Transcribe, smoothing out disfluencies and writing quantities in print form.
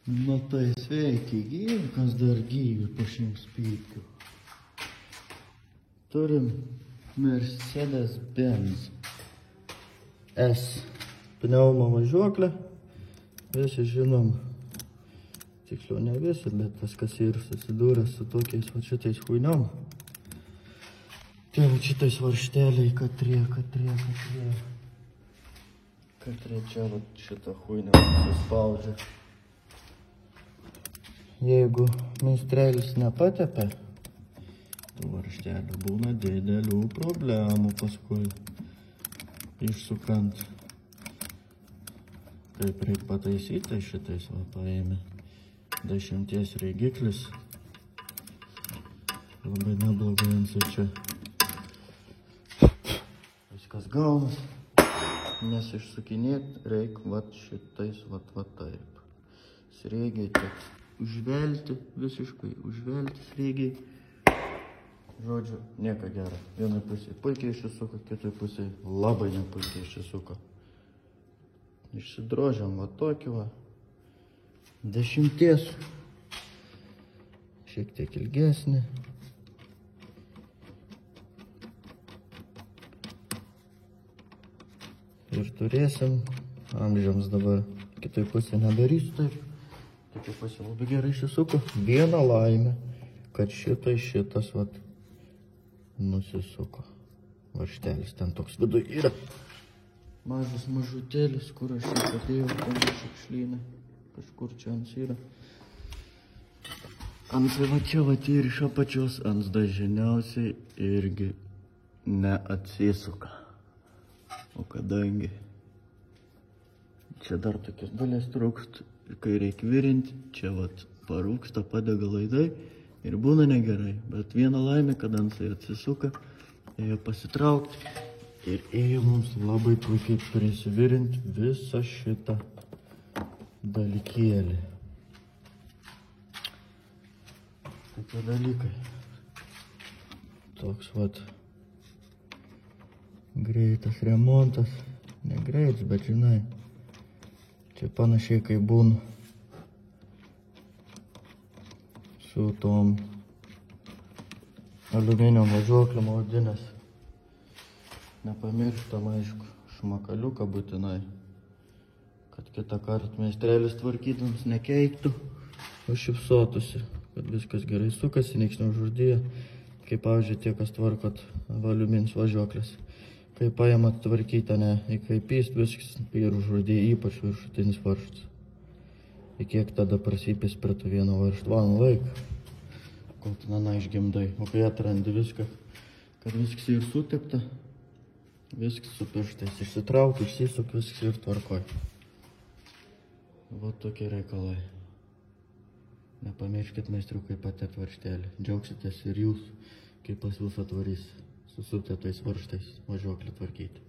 Nu tai sveiki gyvi, kas dar gyvi po šimts pypkių. Turim Mercedes-Benz S pneumo važiuoklę. Visi žinom, tiksliau ne visi, bet tas kas ir susidūręs su tokiais va šitais huiniom. Tai va šitais varžteliai, katrie čia va šitą huinę suspaudžia. Jeigu meistrelis nepatepia, tų varžtelių būna didelių problemų paskui išsukant. Kaip reik pataisyti, tai šitais va paėmė 10 reigiklis. Labai neblogai ant čia viskas gaunas, nes išsukinėt reik va šitais va taip. Sriegiai tik užvelti, visiškai užvelti sriegiai. Žodžiu, nieko gero. Vienai pusėje puikiai išsisuka, kitai pusėje labai nepuikiai išsisuka. Išsidrožiam va tokį va 10. Šiek tiek ilgesnį. Ir turėsim amžiams dabar. Kitai pusė nedarysiu taip. Kitai pusė labai gerai išsisuko. Viena laimė, kad šitas vat nusisuko. Varžtelis ten toks viduj yra. Mažas mažutėlis, kur aš jį padėjau, ten šiukšlynai. Kažkur čia ant yra. Ant va čia va ir iš apačios ant dažniausiai irgi neatsisuka. O kadangi čia dar tokios dalės trūkst, kai reikia virinti, čia vat parūksta, padega laidai ir būna negerai. Bet viena laimė, kad ant tai atsisuka, ėjo pasitraukti. Ir ėjo mums labai puikiai prisivirinti visą šitą dalykėlį. Tokie dalykai. Toks vat greitas remontas. Negreitas, bet žinai, čia panašiai kaip būna su tom aliuminio važiuoklėm audinės. Nepamirštam, aišku, šmakaliuką būtinai, kad kitą kartą meistrelis tvarkytams nekeiktų, o šypsotųsi, kad viskas gerai sukasi, nieks neužurdyja, kaip pavyzdžiui tie, kas tvarkot aliumins važiuoklės. Kai paėmat tvarkyti, ne, įkaipyst, viskas ir užurdyja, ypač viršutinis varžtas. Ir kiek tada prasipės prie to vieno varžto valandą laiką, kol tu nana išgimdai. O kai atrandi viską, kad viskas ir sutepta, viskas su pirštais išsitraukia, išsisuk, viskas ir tvarkoj. Va tokie reikalai. Nepamirškit meistriukai patep varžtelį. Džiaugsitės ir jūs, kai pas jūs atvarys su suteptais varžtais važiuoklį tvarkyti.